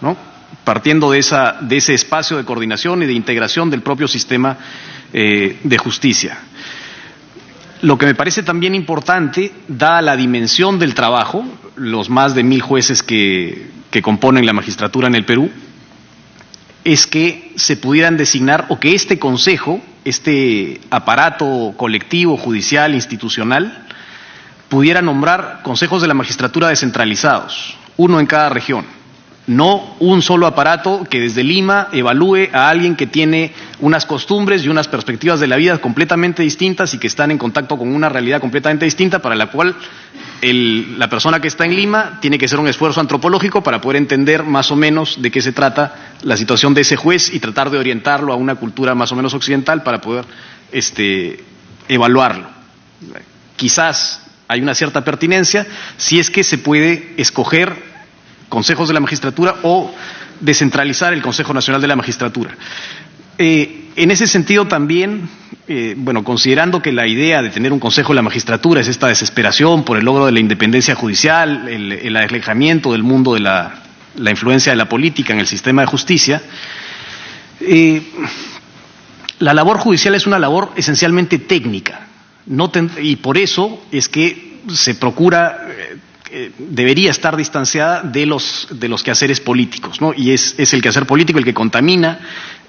¿no? Partiendo de ese espacio de coordinación y de integración del propio sistema de justicia. Lo que me parece también importante, dada la dimensión del trabajo, los más de 1000 jueces que componen la magistratura en el Perú, es que se pudieran designar, o que este consejo, este aparato colectivo, judicial, institucional, pudiera nombrar consejos de la magistratura descentralizados, uno en cada región. No un solo aparato que desde Lima evalúe a alguien que tiene unas costumbres y unas perspectivas de la vida completamente distintas y que están en contacto con una realidad completamente distinta, para la cual la persona que está en Lima tiene que hacer un esfuerzo antropológico para poder entender más o menos de qué se trata la situación de ese juez y tratar de orientarlo a una cultura más o menos occidental para poder evaluarlo. Quizás hay una cierta pertinencia si es que se puede escoger consejos de la magistratura o descentralizar el Consejo Nacional de la Magistratura. En ese sentido también, considerando que la idea de tener un Consejo de la Magistratura es esta desesperación por el logro de la independencia judicial, el alejamiento del mundo de la influencia de la política en el sistema de justicia, la labor judicial es una labor esencialmente técnica, y por eso es que se procura debería estar distanciada de los quehaceres políticos, ¿no? Y es el quehacer político el que contamina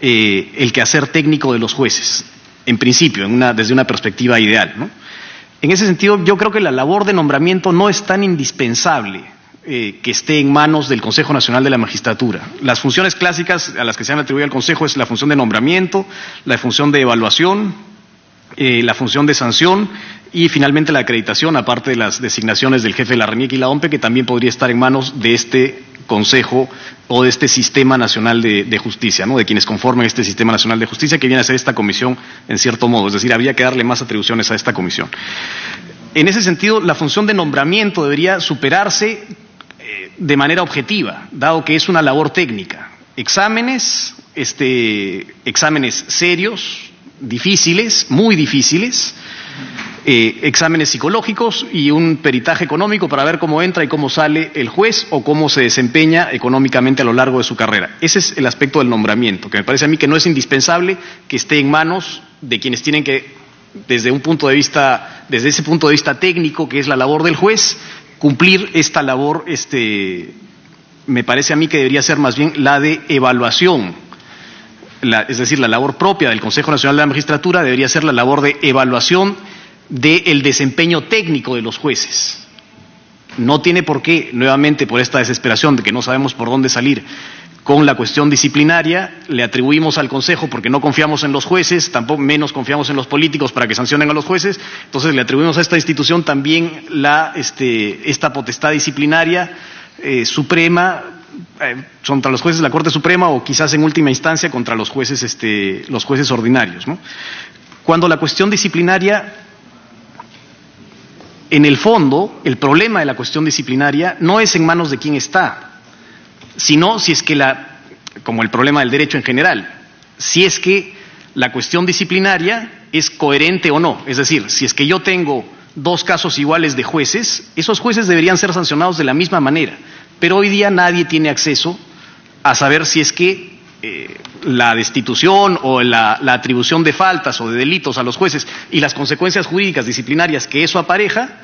el quehacer técnico de los jueces, en principio, desde una perspectiva ideal, ¿no? En ese sentido, yo creo que la labor de nombramiento no es tan indispensable que esté en manos del Consejo Nacional de la Magistratura. Las funciones clásicas a las que se han atribuido al Consejo es la función de nombramiento, la función de evaluación, la función de sanción y finalmente la acreditación, aparte de las designaciones del jefe de la RENIEC y la OMPE, que también podría estar en manos de este Consejo o de este Sistema Nacional de Justicia, ¿no? De quienes conforman este Sistema Nacional de Justicia, que viene a ser esta comisión en cierto modo, es decir, habría que darle más atribuciones a esta comisión. En ese sentido, la función de nombramiento debería superarse de manera objetiva, dado que es una labor técnica. Exámenes serios, difíciles, muy difíciles, exámenes psicológicos y un peritaje económico para ver cómo entra y cómo sale el juez o cómo se desempeña económicamente a lo largo de su carrera. Ese es el aspecto del nombramiento, que me parece a mí que no es indispensable que esté en manos de quienes tienen que, desde ese punto de vista técnico, que es la labor del juez, cumplir esta labor. Me parece a mí que debería ser más bien la de evaluación. Es decir, la labor propia del Consejo Nacional de la Magistratura debería ser la labor de evaluación del desempeño técnico de los jueces. No tiene por qué, nuevamente por esta desesperación de que no sabemos por dónde salir con la cuestión disciplinaria, le atribuimos al Consejo, porque no confiamos en los jueces, tampoco menos confiamos en los políticos para que sancionen a los jueces, entonces le atribuimos a esta institución también esta potestad disciplinaria suprema, contra los jueces de la Corte Suprema o quizás en última instancia contra los jueces ordinarios, ¿no? Cuando la cuestión disciplinaria, en el fondo, el problema de la cuestión disciplinaria no es en manos de quién está, sino si es que como el problema del derecho en general, si es que la cuestión disciplinaria es coherente o no. Es decir, si es que yo tengo dos casos iguales de jueces, esos jueces deberían ser sancionados de la misma manera. Pero hoy día nadie tiene acceso a saber si es que la destitución o la atribución de faltas o de delitos a los jueces y las consecuencias jurídicas disciplinarias que eso apareja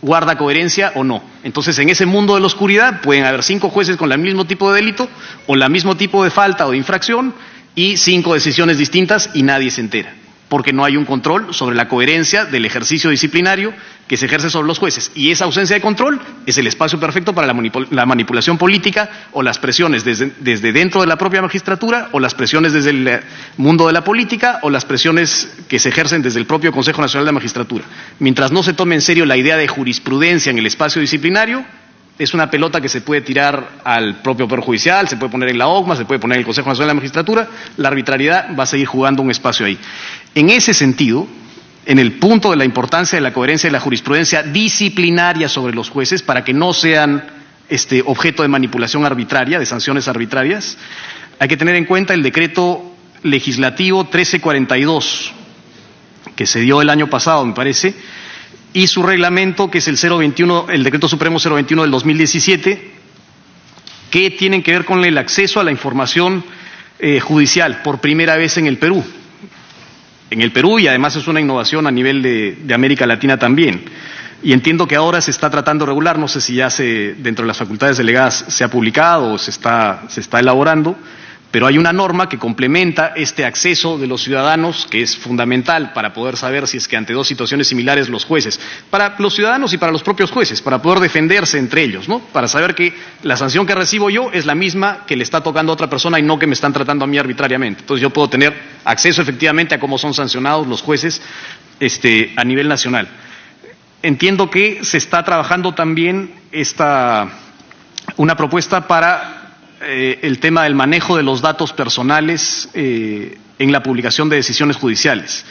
guarda coherencia o no. Entonces, en ese mundo de la oscuridad pueden haber 5 jueces con el mismo tipo de delito o el mismo tipo de falta o de infracción y 5 decisiones distintas y nadie se entera, porque no hay un control sobre la coherencia del ejercicio disciplinario que se ejerce sobre los jueces. Y esa ausencia de control es el espacio perfecto para la manipulación política o las presiones desde dentro de la propia magistratura o las presiones desde el mundo de la política o las presiones que se ejercen desde el propio Consejo Nacional de la Magistratura. Mientras no se tome en serio la idea de jurisprudencia en el espacio disciplinario, es una pelota que se puede tirar al propio Poder Judicial, se puede poner en la OCMA, se puede poner en el Consejo Nacional de la Magistratura, la arbitrariedad va a seguir jugando un espacio ahí. En ese sentido, en el punto de la importancia de la coherencia de la jurisprudencia disciplinaria sobre los jueces para que no sean objeto de manipulación arbitraria, de sanciones arbitrarias, hay que tener en cuenta el decreto legislativo 1342, que se dio el año pasado, me parece, y su reglamento, que es el decreto supremo 021 del 2017, que tienen que ver con el acceso a la información judicial por primera vez en el Perú. En el Perú, y además es una innovación a nivel de América Latina también. Y entiendo que ahora se está tratando de regular, no sé si ya dentro de las facultades delegadas se ha publicado o se está elaborando, pero hay una norma que complementa este acceso de los ciudadanos, que es fundamental para poder saber si es que ante dos situaciones similares los jueces, para los ciudadanos y para los propios jueces, para poder defenderse entre ellos, ¿no? Para saber que la sanción que recibo yo es la misma que le está tocando a otra persona y no que me están tratando a mí arbitrariamente. Entonces yo puedo tener acceso efectivamente a cómo son sancionados los jueces a nivel nacional. Entiendo que se está trabajando también una propuesta para el tema del manejo de los datos personales en la publicación de decisiones judiciales.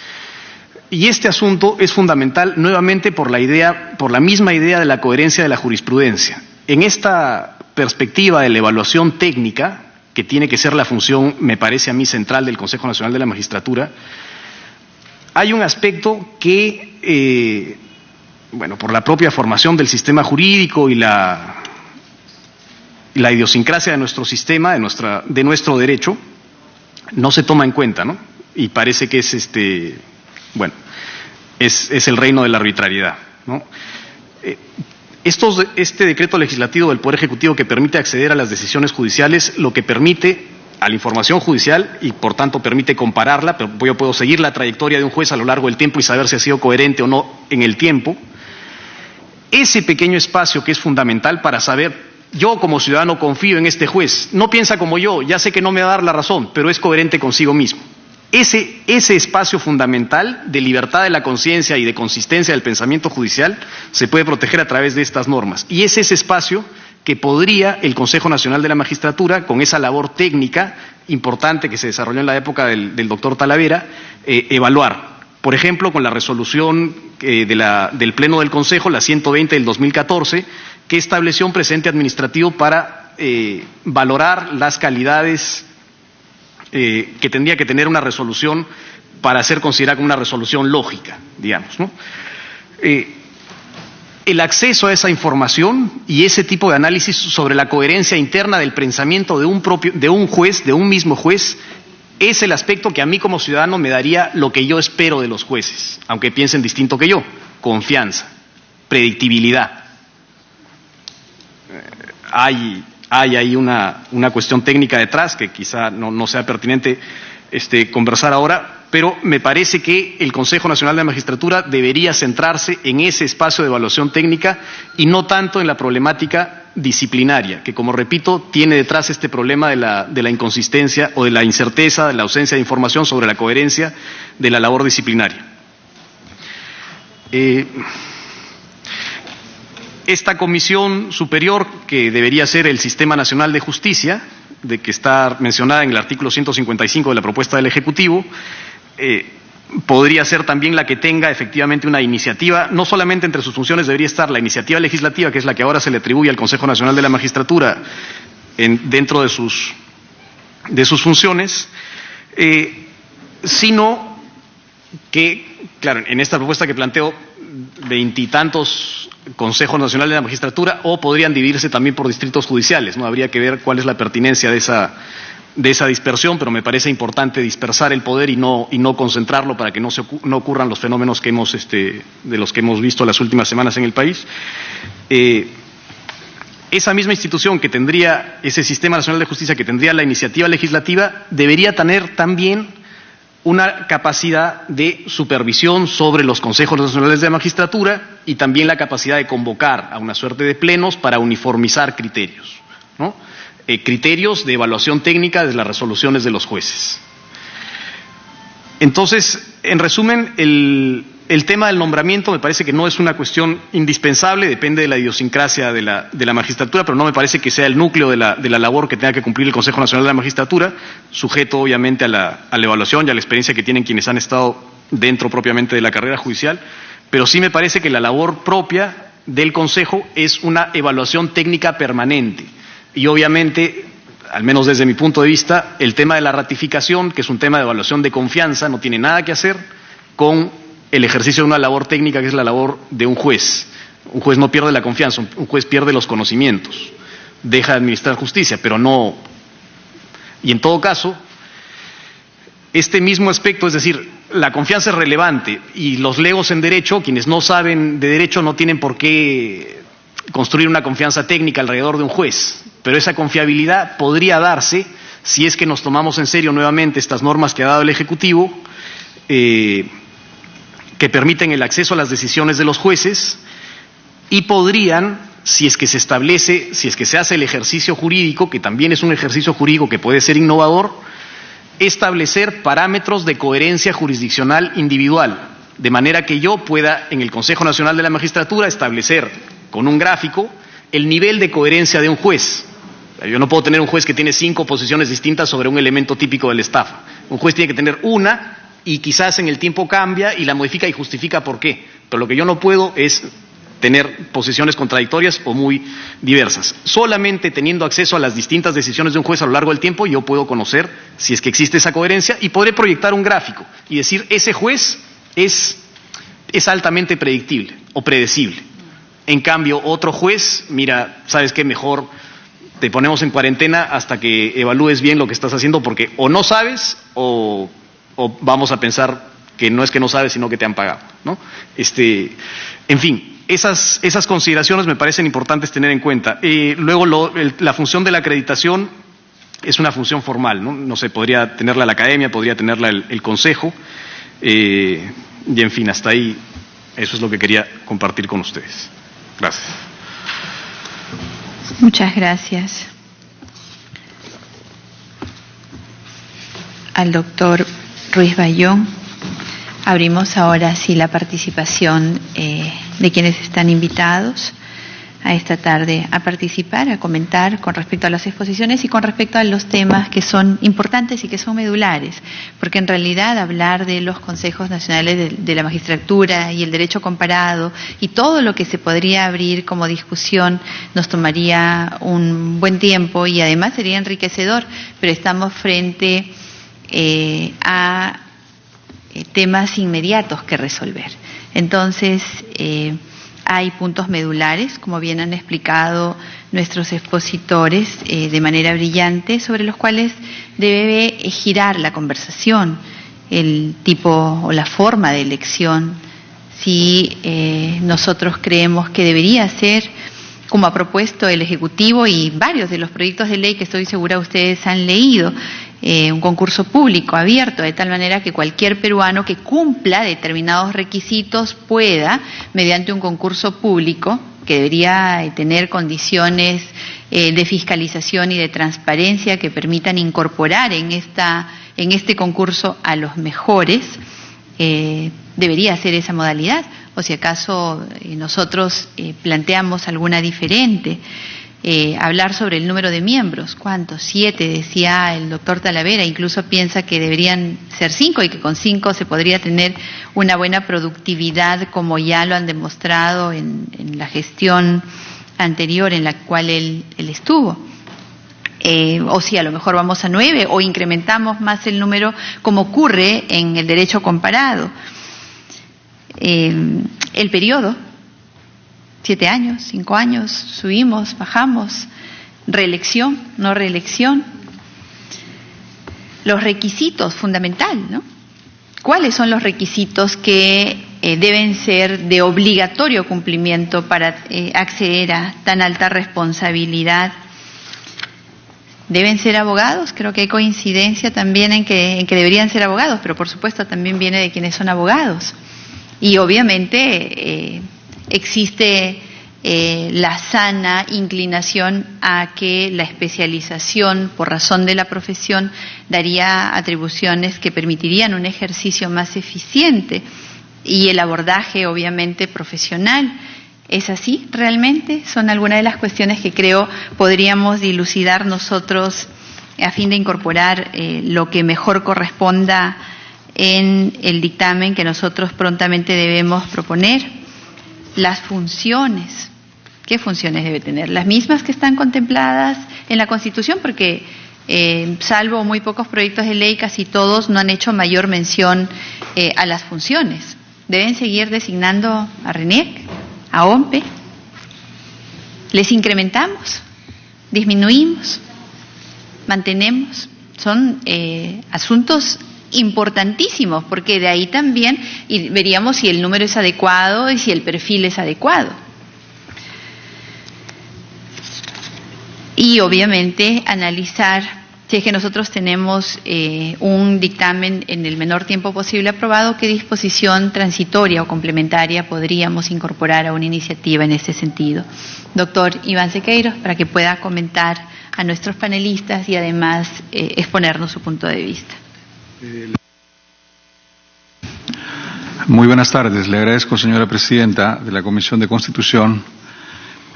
Y este asunto es fundamental nuevamente por la misma idea de la coherencia de la jurisprudencia. En esta perspectiva de la evaluación técnica, que tiene que ser la función, me parece a mí, central del Consejo Nacional de la Magistratura, hay un aspecto que, por la propia formación del sistema jurídico y la idiosincrasia de nuestro sistema, de nuestro derecho, no se toma en cuenta, ¿no? Y parece que es es el reino de la arbitrariedad, ¿no? Este decreto legislativo del Poder Ejecutivo que permite acceder a las decisiones judiciales, lo que permite a la información judicial y por tanto permite compararla, pero yo puedo seguir la trayectoria de un juez a lo largo del tiempo y saber si ha sido coherente o no en el tiempo. Ese pequeño espacio que es fundamental para saber, yo como ciudadano confío en este juez, no piensa como yo, ya sé que no me va a dar la razón, pero es coherente consigo mismo. Ese espacio fundamental de libertad de la conciencia y de consistencia del pensamiento judicial se puede proteger a través de estas normas. Y es ese espacio que podría el Consejo Nacional de la Magistratura, con esa labor técnica importante que se desarrolló en la época del doctor Talavera, evaluar. Por ejemplo, con la resolución del Pleno del Consejo, la 120 del 2014, que estableció un precedente administrativo para valorar las calidades que tendría que tener una resolución para ser considerada como una resolución lógica, digamos, ¿no? El acceso a esa información y ese tipo de análisis sobre la coherencia interna del pensamiento de un juez, de un mismo juez, es el aspecto que a mí como ciudadano me daría lo que yo espero de los jueces, aunque piensen distinto que yo: confianza, predictibilidad. Hay ahí una cuestión técnica detrás que quizá no sea pertinente conversar ahora, pero me parece que el Consejo Nacional de la Magistratura debería centrarse en ese espacio de evaluación técnica y no tanto en la problemática disciplinaria, que, como repito, tiene detrás este problema de la inconsistencia o de la incerteza, de la ausencia de información sobre la coherencia de la labor disciplinaria. Esta comisión superior, que debería ser el Sistema Nacional de Justicia, de que está mencionada en el artículo 155 de la propuesta del Ejecutivo, podría ser también la que tenga efectivamente una iniciativa. No solamente entre sus funciones debería estar la iniciativa legislativa, que es la que ahora se le atribuye al Consejo Nacional de la Magistratura dentro de sus funciones, sino que, claro, en esta propuesta que planteo, 20 y tantos Consejos Nacionales de la Magistratura, o podrían dividirse también por distritos judiciales, ¿no? Habría que ver cuál es la pertinencia de esa dispersión, pero me parece importante dispersar el poder y no concentrarlo para que no ocurran los fenómenos que de los que hemos visto las últimas semanas en el país. Esa misma institución que tendría, ese Sistema Nacional de Justicia que tendría la iniciativa legislativa, debería tener también una capacidad de supervisión sobre los Consejos Nacionales de la Magistratura y también la capacidad de convocar a una suerte de plenos para uniformizar criterios, ¿no? Criterios de evaluación técnica de las resoluciones de los jueces. Entonces, en resumen, el tema del nombramiento me parece que no es una cuestión indispensable, depende de la idiosincrasia de la magistratura, pero no me parece que sea el núcleo de la labor que tenga que cumplir el Consejo Nacional de la Magistratura, sujeto obviamente a la evaluación y a la experiencia que tienen quienes han estado dentro propiamente de la carrera judicial, pero sí me parece que la labor propia del Consejo es una evaluación técnica permanente. Y obviamente, al menos desde mi punto de vista, el tema de la ratificación, que es un tema de evaluación de confianza, no tiene nada que hacer con el ejercicio de una labor técnica que es la labor de un juez. Un juez no pierde la confianza, un juez pierde los conocimientos, deja de administrar justicia, pero no. Y en todo caso, este mismo aspecto, es decir, la confianza es relevante y los legos en derecho, quienes no saben de derecho no tienen por qué construir una confianza técnica alrededor de un juez, pero esa confiabilidad podría darse si es que nos tomamos en serio nuevamente estas normas que ha dado el Ejecutivo, que permiten el acceso a las decisiones de los jueces y podrían, si es que se establece, si es que se hace el ejercicio jurídico, que también es un ejercicio jurídico que puede ser innovador, establecer parámetros de coherencia jurisdiccional individual, de manera que yo pueda, en el Consejo Nacional de la Magistratura, establecer con un gráfico el nivel de coherencia de un juez. Yo no puedo tener un juez que tiene 5 posiciones distintas sobre un elemento típico de la estafa. Un juez tiene que tener una y quizás en el tiempo cambia y la modifica y justifica por qué. Pero lo que yo no puedo es tener posiciones contradictorias o muy diversas. Solamente teniendo acceso a las distintas decisiones de un juez a lo largo del tiempo, yo puedo conocer si es que existe esa coherencia y podré proyectar un gráfico y decir, ese juez es altamente predictible o predecible. En cambio, otro juez, mira, ¿sabes qué? Mejor te ponemos en cuarentena hasta que evalúes bien lo que estás haciendo porque o no sabes o vamos a pensar que no es que no sabes, sino que te han pagado, ¿no? En fin, esas consideraciones me parecen importantes tener en cuenta. Luego, la función de la acreditación es una función formal, ¿no? No sé, podría tenerla la academia, podría tenerla el consejo, y en fin, hasta ahí, eso es lo que quería compartir con ustedes. Gracias. Muchas gracias al doctor Ruiz Bayón. Abrimos ahora sí la participación de quienes están invitados a esta tarde a participar, a comentar con respecto a las exposiciones y con respecto a los temas que son importantes y que son medulares, porque en realidad hablar de los consejos nacionales de la magistratura y el derecho comparado y todo lo que se podría abrir como discusión nos tomaría un buen tiempo y además sería enriquecedor, pero estamos frente a temas inmediatos que resolver. Entonces, hay puntos medulares, como bien han explicado nuestros expositores de manera brillante, sobre los cuales debe girar la conversación, el tipo o la forma de elección, si nosotros creemos que debería ser, como ha propuesto el Ejecutivo y varios de los proyectos de ley que estoy segura ustedes han leído, un concurso público abierto, de tal manera que cualquier peruano que cumpla determinados requisitos pueda, mediante un concurso público, que debería tener condiciones de fiscalización y de transparencia que permitan incorporar en este concurso a los mejores, debería ser esa modalidad, o si acaso nosotros planteamos alguna diferente. Hablar sobre el número de miembros, ¿cuántos? 7, decía el doctor Talavera, incluso piensa que deberían ser 5 y que con 5 se podría tener una buena productividad, como ya lo han demostrado en la gestión anterior en la cual él estuvo. O si a lo mejor vamos a 9 o incrementamos más el número, como ocurre en el derecho comparado. El periodo, 7 años, 5 años, subimos, bajamos, reelección, no reelección. Los requisitos, fundamental, ¿no? ¿Cuáles son los requisitos que deben ser de obligatorio cumplimiento para acceder a tan alta responsabilidad? ¿Deben ser abogados? Creo que hay coincidencia también en que deberían ser abogados, pero por supuesto también viene de quienes son abogados. Y obviamente existe la sana inclinación a que la especialización por razón de la profesión daría atribuciones que permitirían un ejercicio más eficiente y el abordaje obviamente profesional. ¿Es así realmente? Son algunas de las cuestiones que creo podríamos dilucidar nosotros a fin de incorporar lo que mejor corresponda en el dictamen que nosotros prontamente debemos proponer. Las funciones, ¿qué funciones debe tener? Las mismas que están contempladas en la Constitución, porque salvo muy pocos proyectos de ley, casi todos no han hecho mayor mención a las funciones. ¿Deben seguir designando a RENIEC, a OMPE? ¿Les incrementamos disminuimos, mantenemos. Son asuntos importantísimos, porque de ahí también veríamos si el número es adecuado y si el perfil es adecuado. Y obviamente analizar si es que nosotros tenemos un dictamen en el menor tiempo posible aprobado, qué disposición transitoria o complementaria podríamos incorporar a una iniciativa en ese sentido. Doctor Iván Sequeiros, para que pueda comentar a nuestros panelistas y además exponernos su punto de vista. Muy buenas tardes. Le agradezco, señora presidenta de la Comisión de Constitución.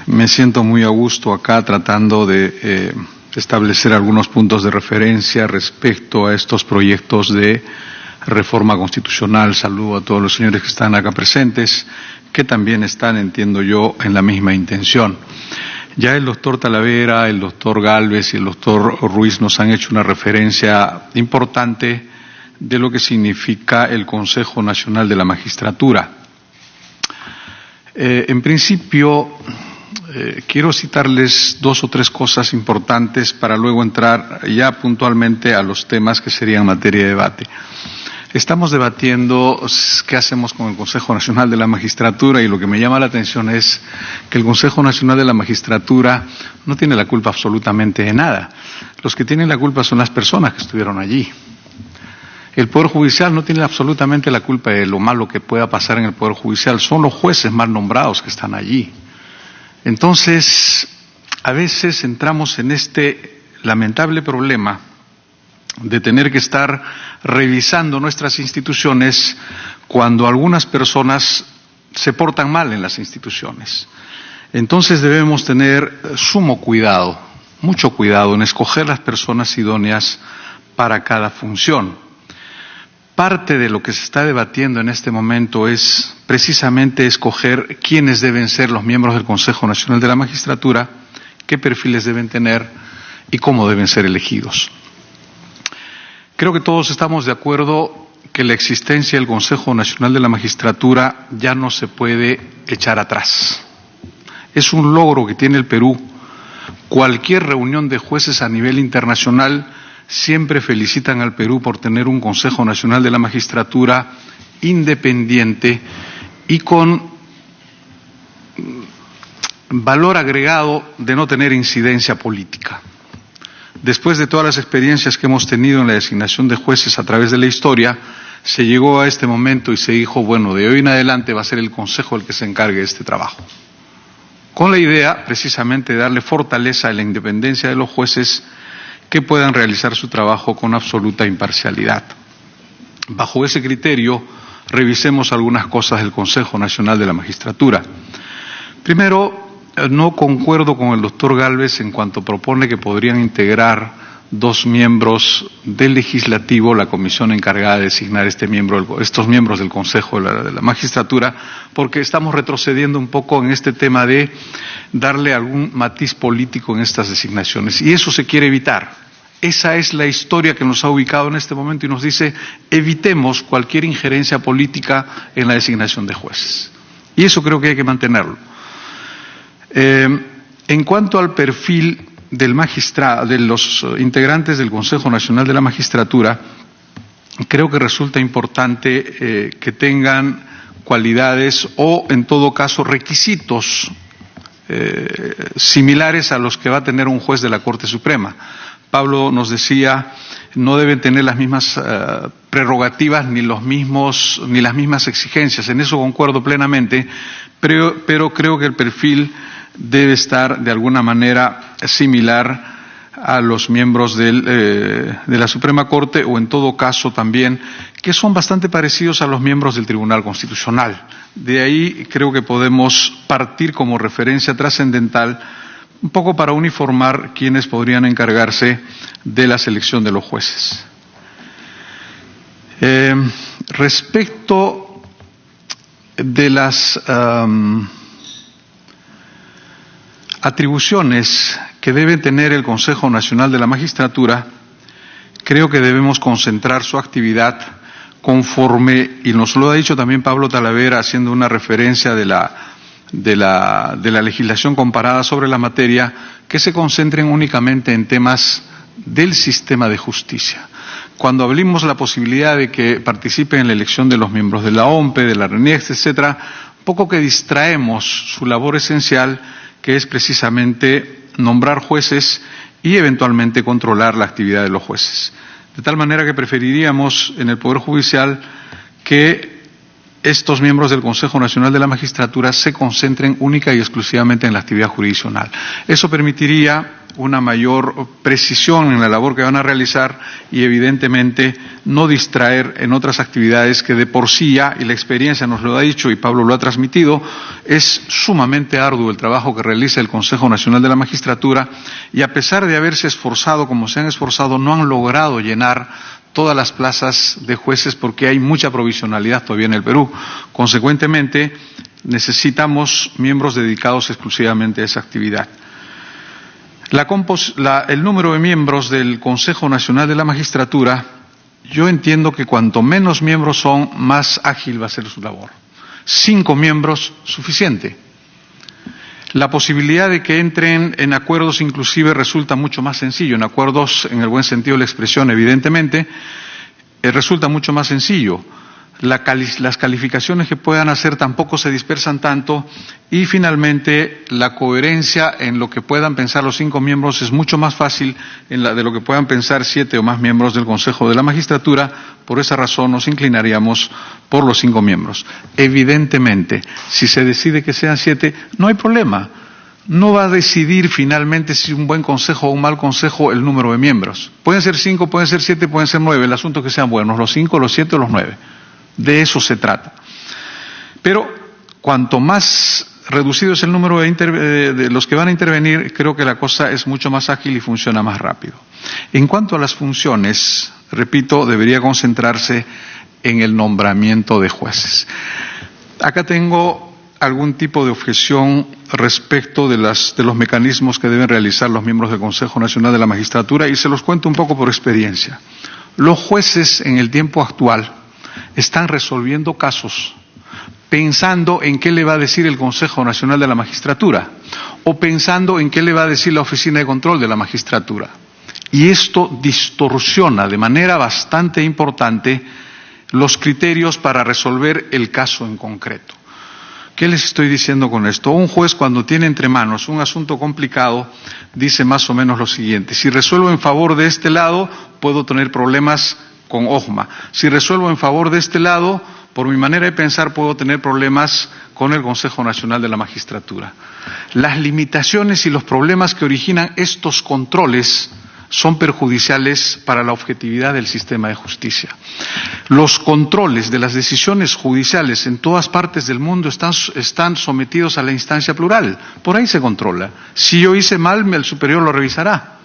Me siento muy a gusto acá tratando de establecer algunos puntos de referencia respecto a estos proyectos de reforma constitucional. Saludo a todos los señores que están acá presentes, que también están, entiendo yo, en la misma intención. Ya el doctor Talavera, el doctor Gálvez y el doctor Ruiz nos han hecho una referencia importante de lo que significa el Consejo Nacional de la Magistratura. En principio, quiero citarles 2 o 3 cosas importantes para luego entrar ya puntualmente a los temas que serían materia de debate. Estamos debatiendo qué hacemos con el Consejo Nacional de la Magistratura, y lo que me llama la atención es que el Consejo Nacional de la Magistratura no tiene la culpa absolutamente de nada. Los que tienen la culpa son las personas que estuvieron allí. El Poder Judicial no tiene absolutamente la culpa de lo malo que pueda pasar en el Poder Judicial, son los jueces mal nombrados que están allí. Entonces, a veces entramos en este lamentable problema de tener que estar revisando nuestras instituciones cuando algunas personas se portan mal en las instituciones. Entonces debemos tener sumo cuidado, mucho cuidado en escoger las personas idóneas para cada función. Parte de lo que se está debatiendo en este momento es precisamente escoger quiénes deben ser los miembros del Consejo Nacional de la Magistratura, qué perfiles deben tener y cómo deben ser elegidos. Creo que todos estamos de acuerdo que la existencia del Consejo Nacional de la Magistratura ya no se puede echar atrás. Es un logro que tiene el Perú. Cualquier reunión de jueces a nivel internacional siempre felicitan al Perú por tener un Consejo Nacional de la Magistratura independiente y con valor agregado de no tener incidencia política. Después de todas las experiencias que hemos tenido en la designación de jueces a través de la historia, se llegó a este momento y se dijo, bueno, de hoy en adelante va a ser el Consejo el que se encargue de este trabajo. Con la idea, precisamente, de darle fortaleza a la independencia de los jueces que puedan realizar su trabajo con absoluta imparcialidad. Bajo ese criterio, revisemos algunas cosas del Consejo Nacional de la Magistratura. Primero, no concuerdo con el doctor Gálvez en cuanto propone que podrían integrar 2 miembros del Legislativo, la comisión encargada de designar estos miembros del Consejo de la Magistratura, porque estamos retrocediendo un poco en este tema de darle algún matiz político en estas designaciones, y eso se quiere evitar. Esa es la historia que nos ha ubicado en este momento y nos dice, evitemos cualquier injerencia política en la designación de jueces. Y eso creo que hay que mantenerlo. En cuanto al perfil del magistrado, de los integrantes del Consejo Nacional de la Magistratura, creo que resulta importante que tengan cualidades o, en todo caso, requisitos similares a los que va a tener un juez de la Corte Suprema. Pablo nos decía, no deben tener las mismas prerrogativas ni las mismas exigencias. En eso concuerdo plenamente, pero creo que el perfil debe estar de alguna manera similar a los miembros de la Suprema Corte, o en todo caso también que son bastante parecidos a los miembros del Tribunal Constitucional. De ahí creo que podemos partir como referencia trascendental un poco para uniformar quienes podrían encargarse de la selección de los jueces. Respecto de las atribuciones que debe tener el Consejo Nacional de la Magistratura, creo que debemos concentrar su actividad conforme, y nos lo ha dicho también Pablo Talavera haciendo una referencia de la legislación comparada sobre la materia, que se concentren únicamente en temas del sistema de justicia. Cuando abrimos la posibilidad de que participen en la elección de los miembros de la OMPE, de la RENIEX, etcétera, poco que distraemos su labor esencial, que es precisamente nombrar jueces y eventualmente controlar la actividad de los jueces. De tal manera que preferiríamos en el Poder Judicial que estos miembros del Consejo Nacional de la Magistratura se concentren única y exclusivamente en la actividad jurisdiccional. Eso permitiría una mayor precisión en la labor que van a realizar y evidentemente no distraer en otras actividades que de por sí ya, y la experiencia nos lo ha dicho y Pablo lo ha transmitido, es sumamente arduo el trabajo que realiza el Consejo Nacional de la Magistratura, y a pesar de haberse esforzado como se han esforzado, no han logrado llenar todas las plazas de jueces porque hay mucha provisionalidad todavía en el Perú. Consecuentemente, necesitamos miembros dedicados exclusivamente a esa actividad. El número de miembros del Consejo Nacional de la Magistratura, yo entiendo que cuanto menos miembros son, más ágil va a ser su labor. 5 miembros, suficiente. La posibilidad de que entren en acuerdos inclusive resulta mucho más sencillo. En acuerdos, en el buen sentido de la expresión, evidentemente, resulta mucho más sencillo. Las calificaciones que puedan hacer tampoco se dispersan tanto, y finalmente la coherencia en lo que puedan pensar los 5 miembros es mucho más fácil de lo que puedan pensar 7 o más miembros del Consejo de la Magistratura. Por esa razón nos inclinaríamos por los 5 miembros. Evidentemente, si se decide que sean 7, no hay problema. No va a decidir finalmente si un buen consejo o un mal consejo el número de miembros. Pueden ser 5, pueden ser 7, pueden ser 9. El asunto es que sean buenos, los 5, los 7 o los 9. De eso se trata. Pero cuanto más reducido es el número de los que van a intervenir, creo que la cosa es mucho más ágil y funciona más rápido. En cuanto a las funciones, repito, debería concentrarse en el nombramiento de jueces. Acá tengo algún tipo de objeción respecto de los mecanismos que deben realizar los miembros del Consejo Nacional de la Magistratura, y se los cuento un poco por experiencia. Los jueces en el tiempo actual están resolviendo casos pensando en qué le va a decir el Consejo Nacional de la Magistratura o pensando en qué le va a decir la Oficina de Control de la Magistratura. Y esto distorsiona de manera bastante importante los criterios para resolver el caso en concreto. ¿Qué les estoy diciendo con esto? Un juez, cuando tiene entre manos un asunto complicado, dice más o menos lo siguiente: si resuelvo en favor de este lado, puedo tener problemas con OJMA. Si resuelvo en favor de este lado, por mi manera de pensar, puedo tener problemas con el Consejo Nacional de la Magistratura. Las limitaciones y los problemas que originan estos controles son perjudiciales para la objetividad del sistema de justicia. Los controles de las decisiones judiciales en todas partes del mundo están sometidos a la instancia plural. Por ahí se controla. Si yo hice mal, el superior lo revisará.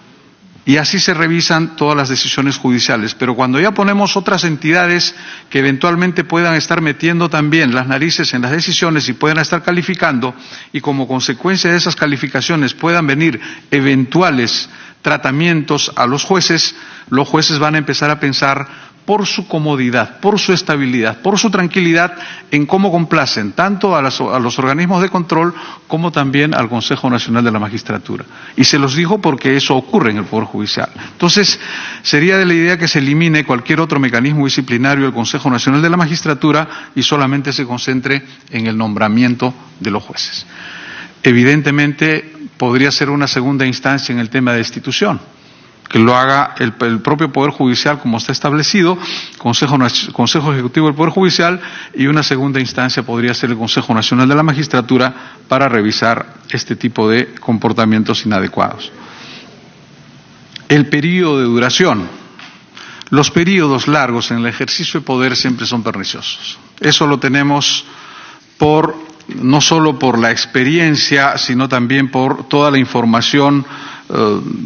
Y así se revisan todas las decisiones judiciales. Pero cuando ya ponemos otras entidades que eventualmente puedan estar metiendo también las narices en las decisiones y puedan estar calificando, y como consecuencia de esas calificaciones puedan venir eventuales tratamientos a los jueces van a empezar a pensar por su comodidad, por su estabilidad, por su tranquilidad, en cómo complacen tanto a los organismos de control como también al Consejo Nacional de la Magistratura. Y se los digo porque eso ocurre en el Poder Judicial. Entonces, sería de la idea que se elimine cualquier otro mecanismo disciplinario del Consejo Nacional de la Magistratura y solamente se concentre en el nombramiento de los jueces. Evidentemente, podría ser una segunda instancia en el tema de destitución, que lo haga el propio Poder Judicial como está establecido, Consejo Ejecutivo del Poder Judicial, y una segunda instancia podría ser el Consejo Nacional de la Magistratura para revisar este tipo de comportamientos inadecuados. El período de duración. Los períodos largos en el ejercicio de poder siempre son perniciosos. Eso lo tenemos no solo por la experiencia, sino también por toda la información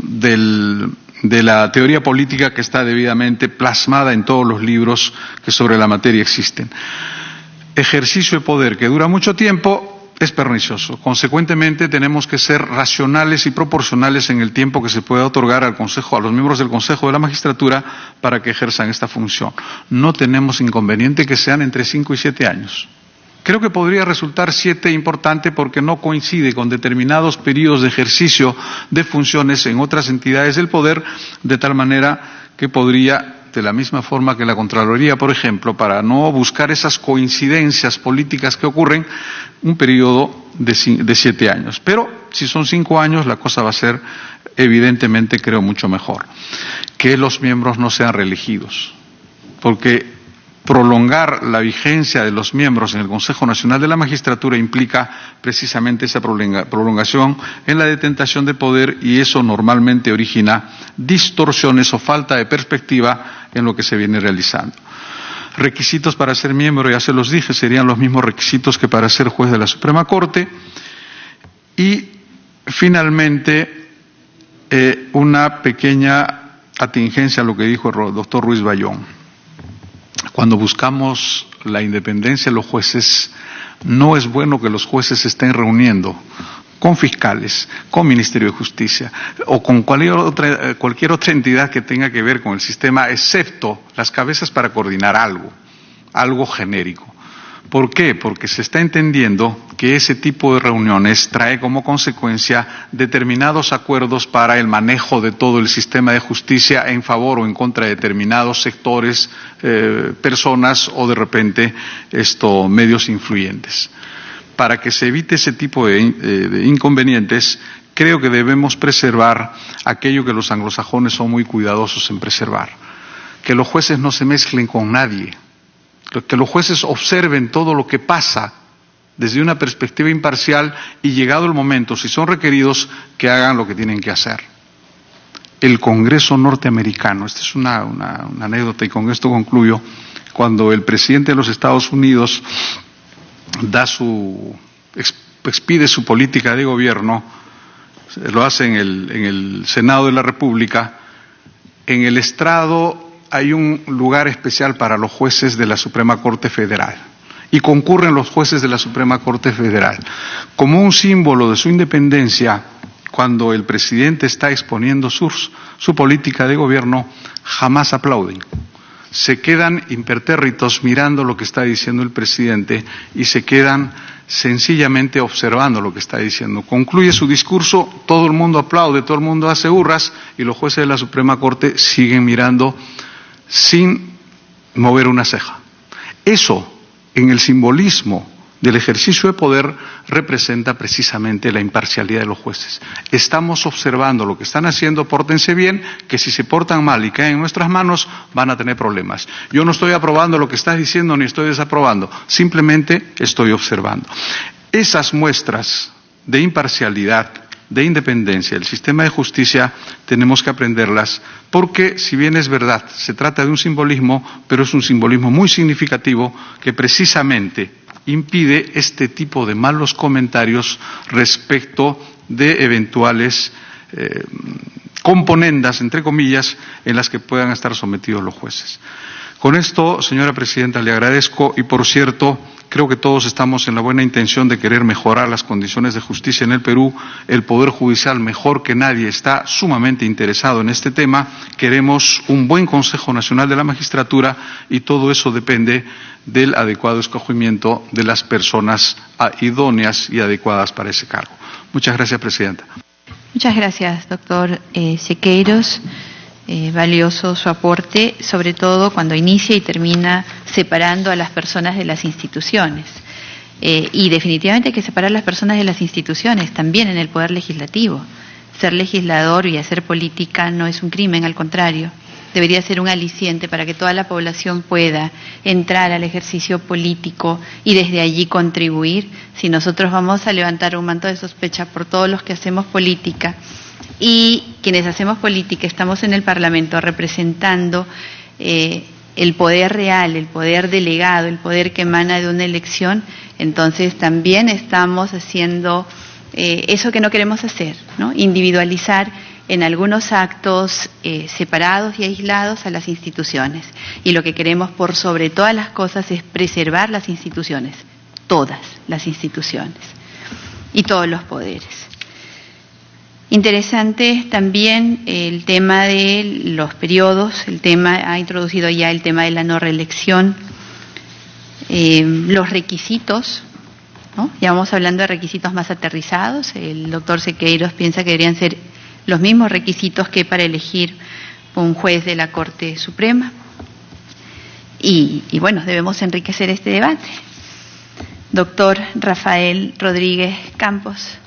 de la teoría política que está debidamente plasmada en todos los libros que sobre la materia existen. Ejercicio de poder que dura mucho tiempo es pernicioso. Consecuentemente, tenemos que ser racionales y proporcionales en el tiempo que se pueda otorgar a los miembros del Consejo de la Magistratura para que ejerzan esta función. No tenemos inconveniente que sean entre 5 y 7 años. Creo que podría resultar 7 importante porque no coincide con determinados periodos de ejercicio de funciones en otras entidades del poder, de tal manera que podría, de la misma forma que la Contraloría, por ejemplo, para no buscar esas coincidencias políticas que ocurren, un periodo de 7 años. Pero si son 5 años, la cosa va a ser, evidentemente, creo, mucho mejor. Que los miembros no sean reelegidos, porque prolongar la vigencia de los miembros en el Consejo Nacional de la Magistratura implica precisamente esa prolongación en la detentación de poder, y eso normalmente origina distorsiones o falta de perspectiva en lo que se viene realizando. Requisitos para ser miembro, ya se los dije, serían los mismos requisitos que para ser juez de la Suprema Corte. Y finalmente, una pequeña atingencia a lo que dijo el doctor Ruiz Bayón. Cuando buscamos la independencia de los jueces, no es bueno que los jueces se estén reuniendo con fiscales, con Ministerio de Justicia o con cualquier otra entidad que tenga que ver con el sistema, excepto las cabezas para coordinar algo genérico. ¿Por qué? Porque se está entendiendo que ese tipo de reuniones trae como consecuencia determinados acuerdos para el manejo de todo el sistema de justicia en favor o en contra de determinados sectores, personas o de repente medios influyentes. Para que se evite ese tipo de inconvenientes, creo que debemos preservar aquello que los anglosajones son muy cuidadosos en preservar. Que los jueces no se mezclen con nadie. Que los jueces observen todo lo que pasa desde una perspectiva imparcial y, llegado el momento, si son requeridos, que hagan lo que tienen que hacer. El Congreso norteamericano, esta es una anécdota y con esto concluyo, cuando el presidente de los Estados Unidos expide su política de gobierno, lo hace en el Senado de la República, en el estrado hay un lugar especial para los jueces de la Suprema Corte Federal y concurren los jueces de la Suprema Corte Federal. Como un símbolo de su independencia, cuando el presidente está exponiendo su política de gobierno, jamás aplauden. Se quedan impertérritos mirando lo que está diciendo el presidente y se quedan sencillamente observando lo que está diciendo. Concluye su discurso, todo el mundo aplaude, todo el mundo hace hurras y los jueces de la Suprema Corte siguen mirando sin mover una ceja. Eso, en el simbolismo del ejercicio de poder, representa precisamente la imparcialidad de los jueces. Estamos observando lo que están haciendo, pórtense bien, que si se portan mal y caen en nuestras manos, van a tener problemas. Yo no estoy aprobando lo que estás diciendo ni estoy desaprobando, simplemente estoy observando. Esas muestras de imparcialidad, de independencia del sistema de justicia, tenemos que aprenderlas, porque si bien es verdad, se trata de un simbolismo, pero es un simbolismo muy significativo que precisamente impide este tipo de malos comentarios respecto de eventuales componendas, entre comillas, en las que puedan estar sometidos los jueces. Con esto, señora Presidenta, le agradezco y, por cierto, creo que todos estamos en la buena intención de querer mejorar las condiciones de justicia en el Perú. El Poder Judicial, mejor que nadie, está sumamente interesado en este tema. Queremos un buen Consejo Nacional de la Magistratura y todo eso depende del adecuado escogimiento de las personas idóneas y adecuadas para ese cargo. Muchas gracias, Presidenta. Muchas gracias, doctor Sequeiros. Valioso su aporte, sobre todo cuando inicia y termina separando a las personas de las instituciones. Y definitivamente hay que separar a las personas de las instituciones, también en el Poder Legislativo. Ser legislador y hacer política no es un crimen, al contrario. Debería ser un aliciente para que toda la población pueda entrar al ejercicio político y desde allí contribuir. Si nosotros vamos a levantar un manto de sospecha por todos los que hacemos política, y quienes hacemos política estamos en el Parlamento representando el poder real, el poder delegado, el poder que emana de una elección, entonces también estamos haciendo eso que no queremos hacer, ¿no? Individualizar en algunos actos separados y aislados a las instituciones. Y lo que queremos por sobre todas las cosas es preservar las instituciones, todas las instituciones y todos los poderes. Interesante también el tema de los periodos, ha introducido ya el tema de la no reelección. los requisitos, ¿no? Ya vamos hablando de requisitos más aterrizados. El doctor Sequeiros piensa que deberían ser los mismos requisitos que para elegir un juez de la Corte Suprema. Y bueno, debemos enriquecer este debate. Doctor Rafael Rodríguez Campos.